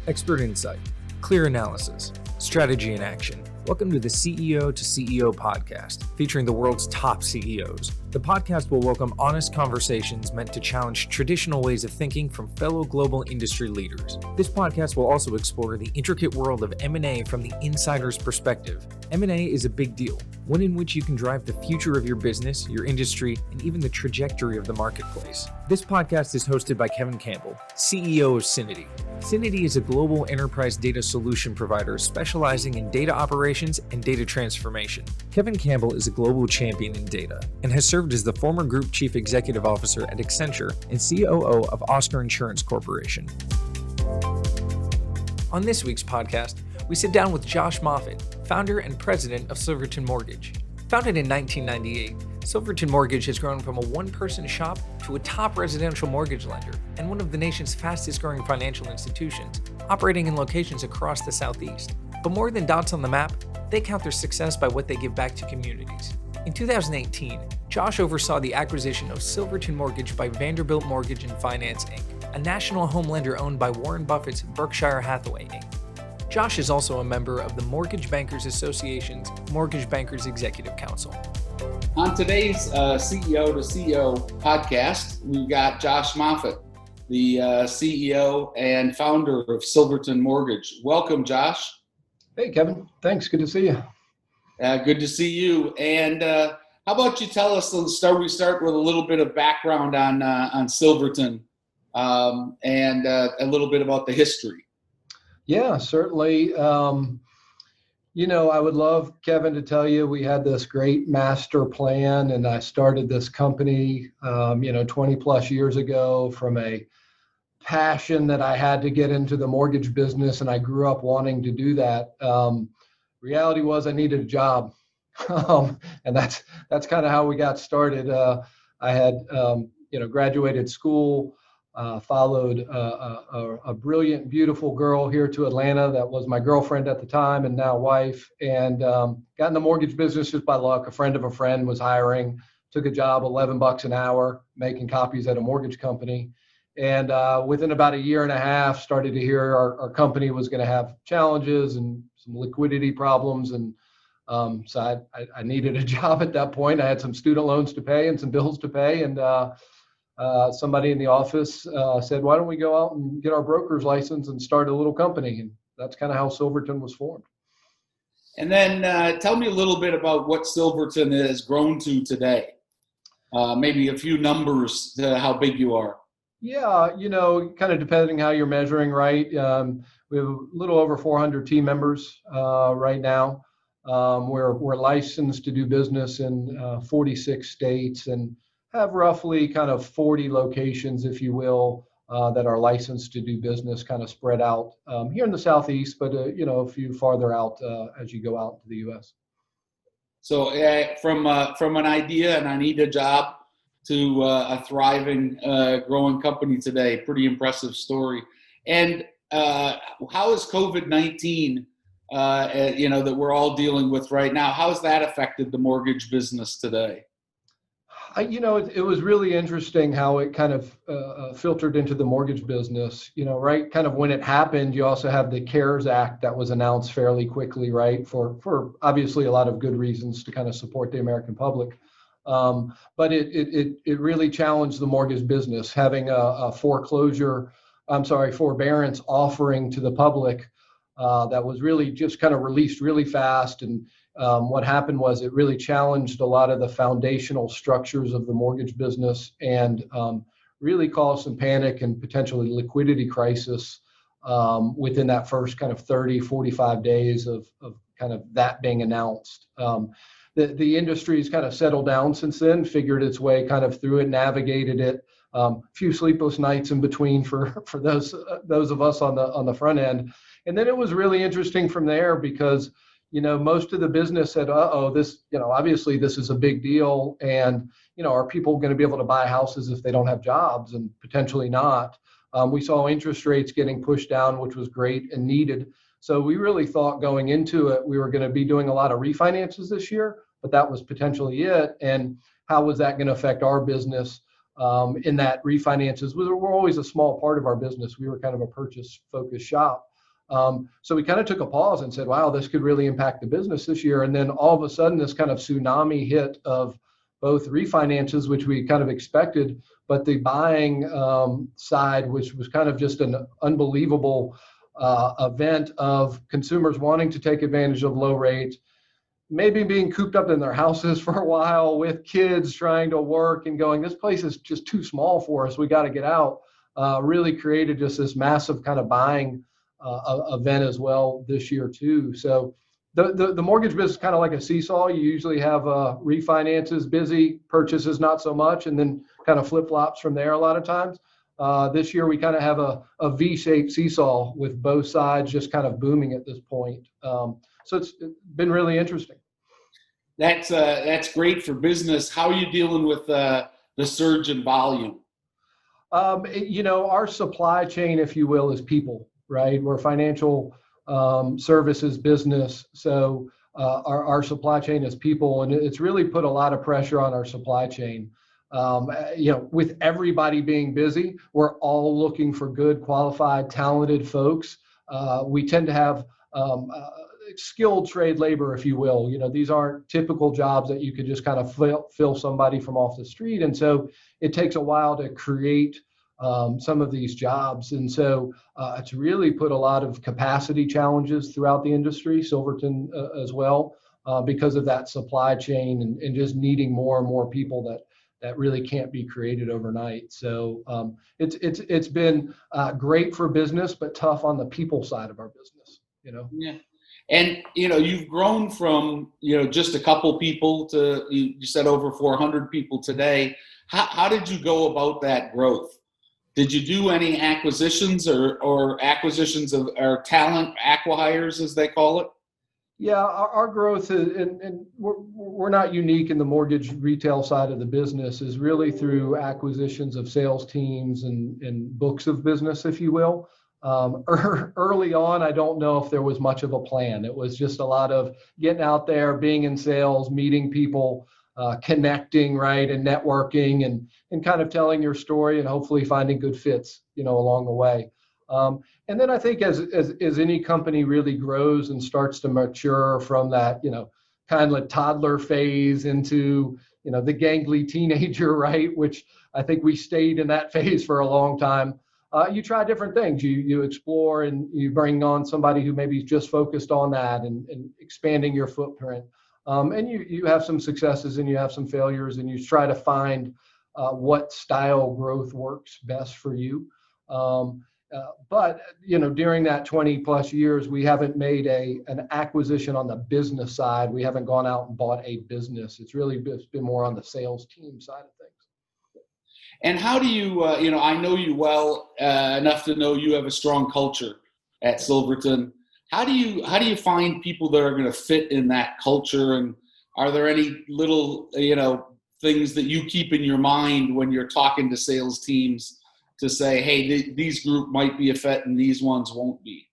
Expert insight, clear analysis, strategy in action. Welcome to the CEO to CEO podcast, featuring the world's top CEOs. The podcast will welcome honest conversations meant to challenge traditional ways of thinking from fellow global industry leaders. This podcast will also explore the intricate world of M&A from the insider's perspective. M&A is a big deal, one in which you can drive the future of your business, your industry, and even the trajectory of the marketplace. This podcast is hosted by Kevin Campbell, CEO of Synity. Synity is a global enterprise data solution provider specializing in data operations and data transformation. Kevin Campbell is a global champion in data and has served as the former Group Chief Executive Officer at Accenture and COO of Oscar Insurance Corporation. On this week's podcast, we sit down with Josh Moffitt, founder and president of Silverton Mortgage. Founded in 1998, Silverton Mortgage has grown from a one-person shop to a top residential mortgage lender and one of the nation's fastest-growing financial institutions, operating in locations across the Southeast. But more than dots on the map, they count their success by what they give back to communities. In 2018, Josh oversaw the acquisition of Silverton Mortgage by Vanderbilt Mortgage and Finance Inc., a national home lender owned by Warren Buffett's Berkshire Hathaway Inc. Josh is also a member of the Mortgage Bankers Association's Mortgage Bankers Executive Council. On today's CEO to CEO podcast, we've got Josh Moffitt, the CEO and founder of Silverton Mortgage. Welcome, Josh. Hey, Kevin. Thanks. Good to see you. Good to see you. And how about you tell us, we start with a little bit of background on Silverton and a little bit about the history. Yeah, certainly. I would love, Kevin, to tell you we had this great master plan, and I started this company, 20 plus years ago from a passion that I had to get into the mortgage business, and I grew up wanting to do that. Reality was I needed a job, and that's kind of how we got started. I had, graduated school. Followed a brilliant, beautiful girl here to Atlanta that was my girlfriend at the time and now wife, and got in the mortgage business just by luck. A friend of a friend was hiring, took a job, $11 an hour, making copies at a mortgage company. And within about a year and a half, started to hear our company was going to have challenges and some liquidity problems. And so I needed a job at that point. I had some student loans to pay and some bills to pay. And somebody in the office said, why don't we go out and get our broker's license and start a little company? And that's kind of how Silverton was formed. And then tell me a little bit about what Silverton has grown to today. Maybe a few numbers to how big you are. Yeah, kind of depending how you're measuring, right? We have a little over 400 team members right now. We're licensed to do business in 46 states and have roughly kind of 40 locations, if you will, that are licensed to do business kind of spread out here in the Southeast, but, a few farther out as you go out to the U.S. So from an idea and I need a job to a thriving, growing company today, pretty impressive story. And how is COVID-19, that we're all dealing with right now, how has that affected the mortgage business today? It was really interesting how it kind of filtered into the mortgage business, right? Kind of when it happened, you also have the CARES Act that was announced fairly quickly, right? For obviously a lot of good reasons to kind of support the American public. But it really challenged the mortgage business, having a forbearance offering to the public that was really just kind of released really fast. And what happened was it really challenged a lot of the foundational structures of the mortgage business and really caused some panic and potentially liquidity crisis within that first kind of 30, 45 days of kind of that being announced. The industry's kind of settled down since then, figured its way kind of through it, navigated it. Few sleepless nights in between for those of us on the front end. And then it was really interesting from there because most of the business said, this, obviously this is a big deal. And, are people going to be able to buy houses if they don't have jobs? And potentially not. We saw interest rates getting pushed down, which was great and needed. So we really thought going into it, we were going to be doing a lot of refinances this year, but that was potentially it. And how was that going to affect our business in that refinances were always a small part of our business. We were kind of a purchase-focused shop. So we kind of took a pause and said, wow, this could really impact the business this year. And then all of a sudden, this kind of tsunami hit of both refinances, which we kind of expected, but the buying side, which was kind of just an unbelievable event of consumers wanting to take advantage of low rates, maybe being cooped up in their houses for a while with kids trying to work and going, this place is just too small for us, we got to get out, really created just this massive kind of buying event as well this year too. So the mortgage business is kind of like a seesaw. You usually have refinances busy, purchases not so much, and then kind of flip-flops from there a lot of times. This year we kind of have a V-shaped seesaw with both sides just kind of booming at this point. So it's been really interesting. That's great for business. How are you dealing with the surge in volume? Our supply chain, if you will, is people, right? We're a financial services business. So our supply chain is people, and it's really put a lot of pressure on our supply chain. With everybody being busy, we're all looking for good, qualified, talented folks. We tend to have skilled trade labor, if you will. These aren't typical jobs that you could just kind of fill somebody from off the street. And so it takes a while to create some of these jobs. And so it's really put a lot of capacity challenges throughout the industry, Silverton as well, because of that supply chain and just needing more and more people that really can't be created overnight. So it's been great for business, but tough on the people side of our business. Yeah. And, you've grown from, just a couple people to, you said over 400 people today. How did you go about that growth? Did you do any acquisitions or acquisitions of or talent acquihires, as they call it? Yeah, our growth is, and we're not unique in the mortgage retail side of the business, is really through acquisitions of sales teams and books of business, if you will. Early on, I don't know if there was much of a plan. It was just a lot of getting out there, being in sales, meeting people, connecting, right, and networking, and kind of telling your story and hopefully finding good fits, along the way. And then I think as any company really grows and starts to mature from that, kind of toddler phase into, the gangly teenager, right, which I think we stayed in that phase for a long time. You try different things. You explore and you bring on somebody who maybe is just focused on that and expanding your footprint. And you have some successes and you have some failures, and you try to find what style growth works best for you. But during that 20 plus years, we haven't made an acquisition on the business side. We haven't gone out and bought a business. It's been more on the sales team side of things. And how do you, I know you well enough to know you have a strong culture at Silverton. How do you find people that are going to fit in that culture? And are there any little, things that you keep in your mind when you're talking to sales teams to say, hey, these group might be a fit and these ones won't be?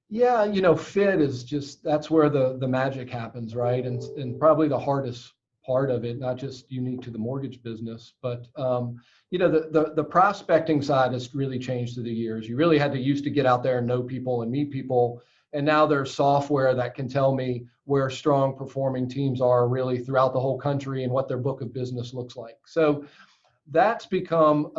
Yeah, fit is that's where the magic happens, right? And probably the hardest part of it, not just unique to the mortgage business, but the prospecting side has really changed through the years. You really had to used to get out there and know people and meet people. And now there's software that can tell me where strong performing teams are really throughout the whole country and what their book of business looks like. So that's become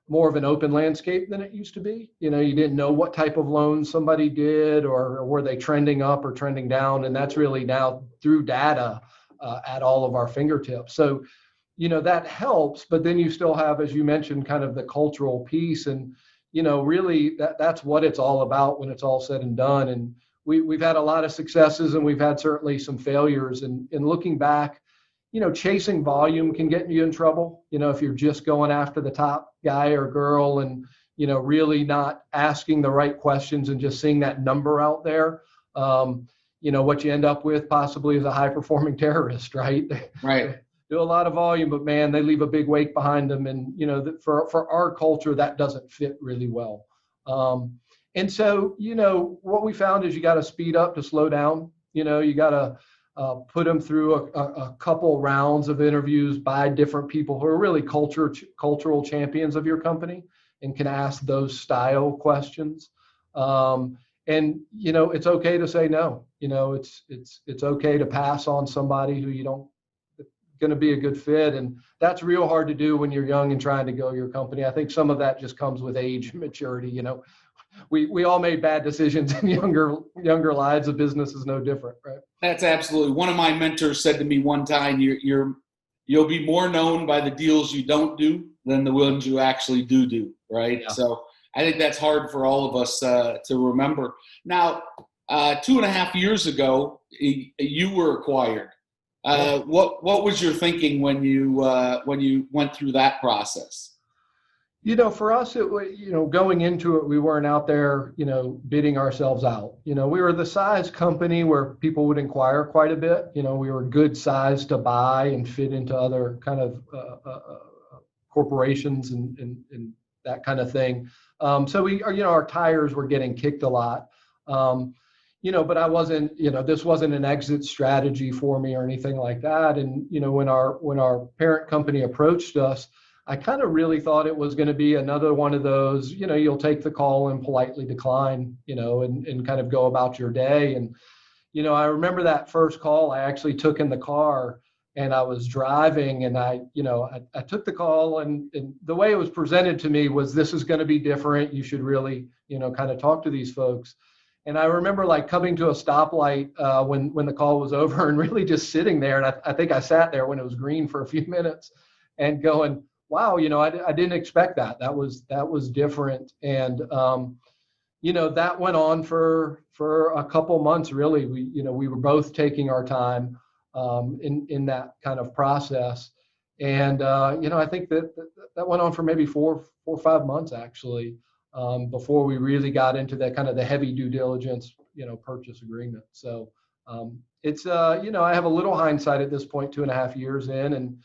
more of an open landscape than it used to be. You didn't know what type of loans somebody did or were they trending up or trending down. And that's really now through data at all of our fingertips. So, that helps, but then you still have, as you mentioned, kind of the cultural piece. And, really that's what it's all about when it's all said and done. And we've had a lot of successes and we've had certainly some failures. And looking back, chasing volume can get you in trouble. If you're just going after the top guy or girl and, really not asking the right questions and just seeing that number out there, what you end up with possibly is a high performing terrorist, right? Right. Do a lot of volume, but man, they leave a big wake behind them. And, for our culture, that doesn't fit really well. And so, what we found is you got to speed up to slow down. You got to put them through a couple rounds of interviews by different people who are really cultural champions of your company and can ask those style questions. And, it's okay to say no. It's okay to pass on somebody who you don't going to be a good fit. And that's real hard to do when you're young and trying to grow your company. I think some of that just comes with age and maturity. We all made bad decisions in younger lives. A business is no different, right? That's absolutely. One of my mentors said to me one time, you'll be more known by the deals you don't do than the ones you actually do, right? Yeah. So I think that's hard for all of us to remember. Now, 2.5 years ago, you were acquired. What was your thinking when you went through that process? For us, going into it, we weren't out there, bidding ourselves out. We were the size company where people would inquire quite a bit. We were good size to buy and fit into other kind of corporations and that kind of thing. So our tires were getting kicked a lot. But I wasn't, this wasn't an exit strategy for me or anything like that. And, when our parent company approached us, I kind of really thought it was going to be another one of those, you'll take the call and politely decline, and kind of go about your day. And, I remember that first call I actually took in the car, and I was driving, and I took the call, and the way it was presented to me was, this is going to be different. You should really, kind of talk to these folks. And I remember coming to a stoplight when the call was over, and really just sitting there. And I think I sat there when it was green for a few minutes and going, wow, I didn't expect that. That was different. And, that went on for a couple months, really. We were both taking our time in that kind of process. And, I think that went on for maybe 4 or 5 months, actually, before we really got into that kind of the heavy due diligence, purchase agreement. So it's, I have a little hindsight at this point, 2.5 years in, and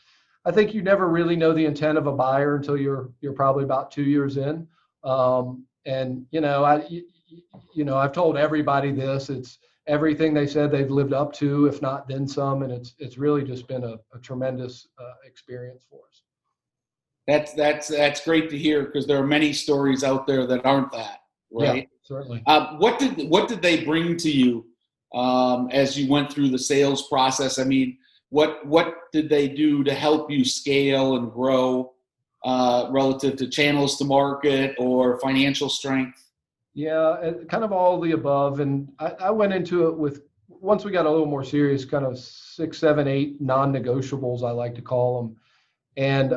I think you never really know the intent of a buyer until you're probably about 2 years in. And, I've told everybody this, it's everything they said they've lived up to, if not then some. And it's really just been a tremendous experience for us. That's great to hear, because there are many stories out there that aren't that, right? Yeah, certainly. What did they bring to you as you went through the sales process? I mean, what did they do to help you scale and grow relative to channels to market or financial strength? Yeah, kind of all of the above. And I went into it with, once we got a little more serious, kind of 6, 7, 8 non-negotiables, I like to call them. And,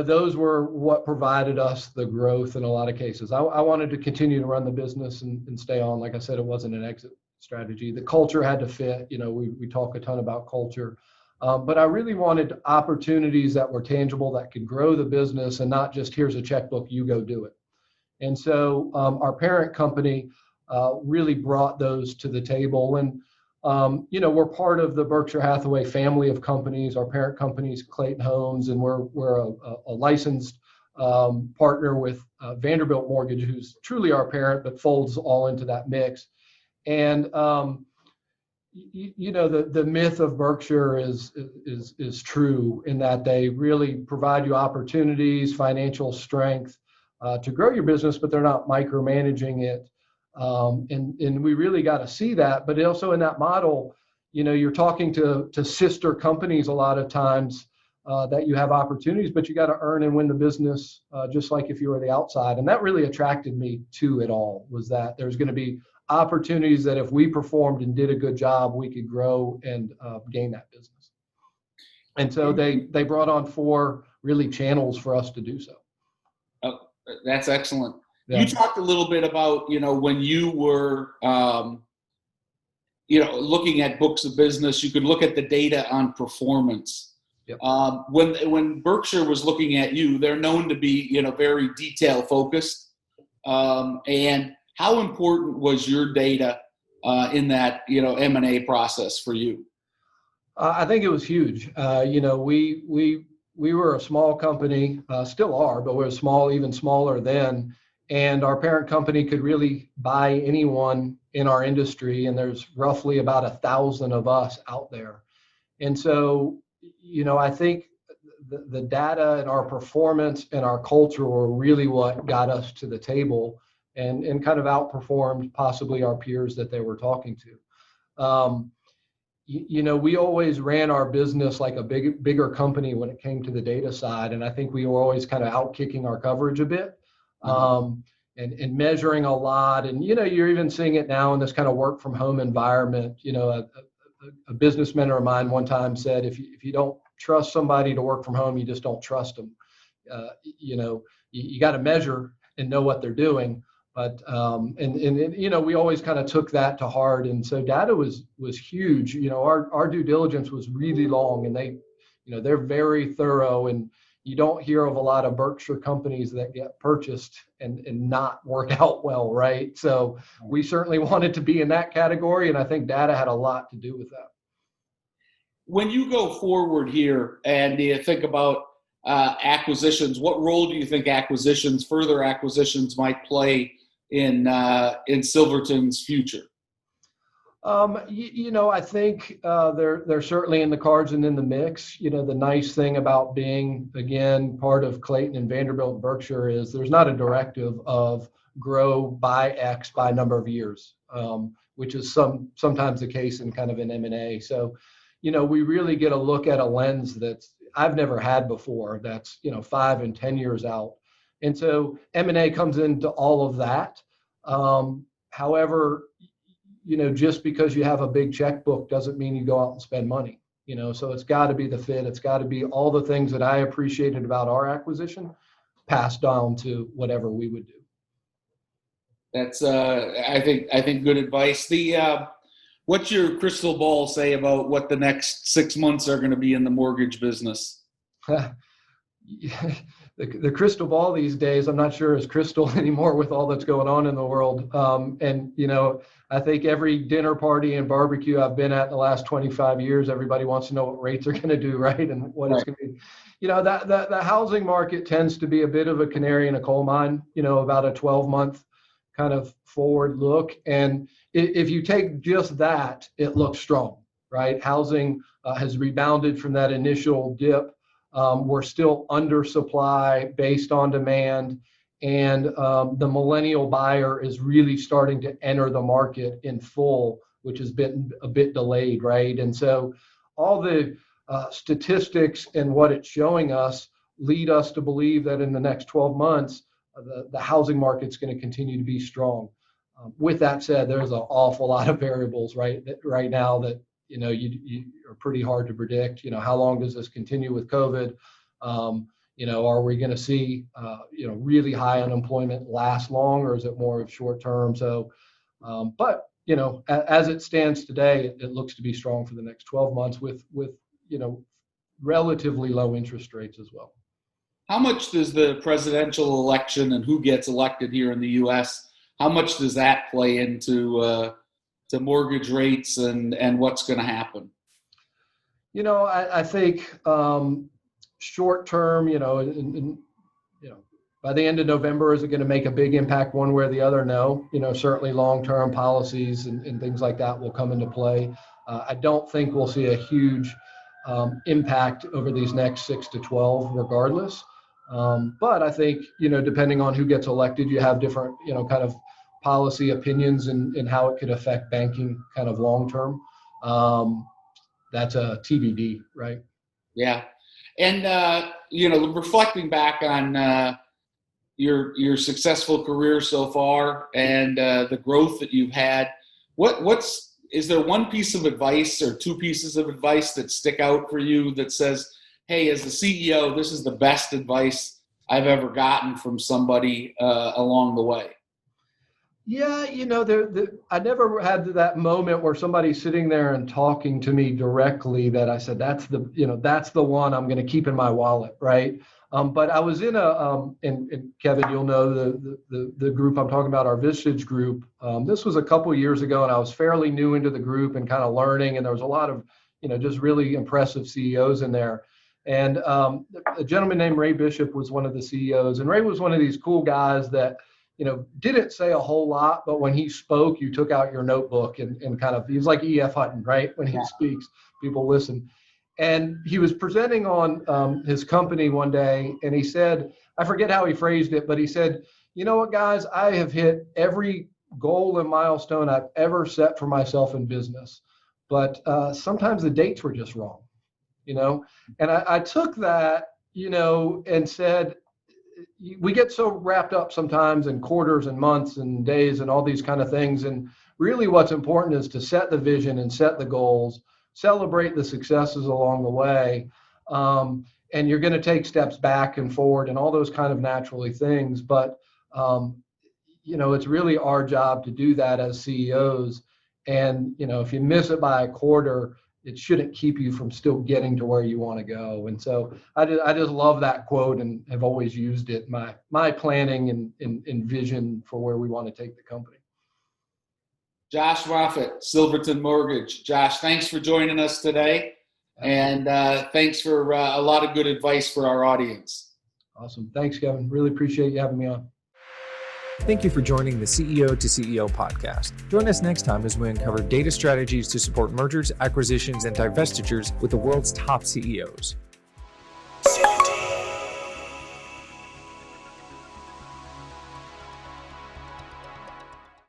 those were what provided us the growth in a lot of cases. I wanted to continue to run the business and stay on. Like I said, it wasn't an exit strategy. The culture had to fit. We talk a ton about culture. But I really wanted opportunities that were tangible, that could grow the business, and not just, here's a checkbook, you go do it. And so our parent company really brought those to the table. And, we're part of the Berkshire Hathaway family of companies. Our parent company is Clayton Homes, and we're a licensed partner with Vanderbilt Mortgage, who's truly our parent, but folds all into that mix. And, the myth of Berkshire is true in that they really provide you opportunities, financial strength to grow your business, but they're not micromanaging it. And we really got to see that. But also in that model, you're talking to sister companies a lot of times that you have opportunities, but you got to earn and win the business just like if you were the outside. And that really attracted me to it all, was that there's going to be opportunities that if we performed and did a good job, we could grow and gain that business. And so they brought on 4 really channels for us to do so. Oh, that's excellent. Yeah. You talked a little bit about, when you were, looking at books of business, you could look at the data on performance. Yep. When Berkshire was looking at you, they're known to be, very detail focused. And how important was your data in that, M&A process for you? I think it was huge. We were a small company, still are, but we're even smaller then. And our parent company could really buy anyone in our industry. And there's roughly about 1,000 of us out there. And so, I think the data and our performance and our culture were really what got us to the table. and kind of outperformed possibly our peers that they were talking to. We always ran our business like a bigger company when it came to the data side. And I think we were always kind of out kicking our coverage a bit, and measuring a lot. And, you're even seeing it now in this kind of work from home environment. A business mentor of mine one time said, if you don't trust somebody to work from home, you just don't trust them. You got to measure and know what they're doing. But we always kind of took that to heart, and so data was huge. Our due diligence was really long, and they're very thorough, and you don't hear of a lot of Berkshire companies that get purchased and not work out well, right? So we certainly wanted to be in that category, and I think data had a lot to do with that. When you go forward here and you think about acquisitions, what role do you think further acquisitions might play in Silverton's future? I think they're certainly in the cards and in the mix. The nice thing about being, again, part of Clayton and Vanderbilt and Berkshire is there's not a directive of grow by X by number of years, which is sometimes the case in kind of an M&A. So, we really get a look at a lens that's I've never had before. That's 5 and 10 years out. And so M&A comes into all of that. However, just because you have a big checkbook doesn't mean you go out and spend money. So it's got to be the fit. It's got to be all the things that I appreciated about our acquisition passed down to whatever we would do. That's I think good advice. What's your crystal ball say about what the next 6 months are going to be in the mortgage business? The crystal ball these days, I'm not sure is crystal anymore with all that's going on in the world. I think every dinner party and barbecue I've been at in the last 25 years, everybody wants to know what rates are going to do, right? And what it's going to be. The housing market tends to be a bit of a canary in a coal mine, about a 12-month kind of forward look. And if you take just that, it looks strong, right? Housing has rebounded from that initial dip. We're still under supply based on demand, and the millennial buyer is really starting to enter the market in full, which has been a bit delayed, right? And so all the statistics and what it's showing us lead us to believe that in the next 12 months, the housing market's going to continue to be strong. With that said, there's an awful lot of variables right now that you are pretty hard to predict. How long does this continue with COVID? Are we going to see really high unemployment last long, or is it more of short term? So, but as it stands today, it looks to be strong for the next 12 months with relatively low interest rates as well. How much does the presidential election and who gets elected here in the U.S., how much does that play into to mortgage rates and what's going to happen? I think short term, by the end of November, is it going to make a big impact one way or the other? No. Certainly long term policies and things like that will come into play. I don't think we'll see a huge impact over these next 6 to 12 regardless. But I think, depending on who gets elected, you have different, kind of policy opinions and how it could affect banking kind of long term. That's a TBD, right? Yeah. And, reflecting back on your successful career so far and the growth that you've had, is there one piece of advice or two pieces of advice that stick out for you that says, hey, as the CEO, this is the best advice I've ever gotten from somebody along the way? Yeah, I never had that moment where somebody's sitting there and talking to me directly that I said, that's the one I'm going to keep in my wallet, right? But I was in and Kevin, you'll know the group I'm talking about, our Vistage group. This was a couple years ago, and I was fairly new into the group and kind of learning, and there was a lot of, just really impressive CEOs in there. And a gentleman named Ray Bishop was one of the CEOs, and Ray was one of these cool guys that, didn't say a whole lot, but when he spoke, you took out your notebook and kind of, he was like E.F. Hutton, right? When he speaks, people listen. And he was presenting on his company one day, and he said, I forget how he phrased it, but he said, you know what, guys, I have hit every goal and milestone I've ever set for myself in business. But sometimes the dates were just wrong, and I took that, and said, we get so wrapped up sometimes in quarters and months and days and all these kind of things. And really what's important is to set the vision and set the goals, celebrate the successes along the way. And you're going to take steps back and forward and all those kind of naturally things. But, it's really our job to do that as CEOs. And, if you miss it by a quarter, it shouldn't keep you from still getting to where you want to go. And so I just love that quote and have always used it in my planning and vision for where we want to take the company. Josh Moffitt, Silverton Mortgage. Josh, thanks for joining us today. And thanks for a lot of good advice for our audience. Awesome. Thanks, Kevin. Really appreciate you having me on. Thank you for joining the CEO to CEO podcast. Join us next time as we uncover data strategies to support mergers, acquisitions, and divestitures with the world's top CEOs.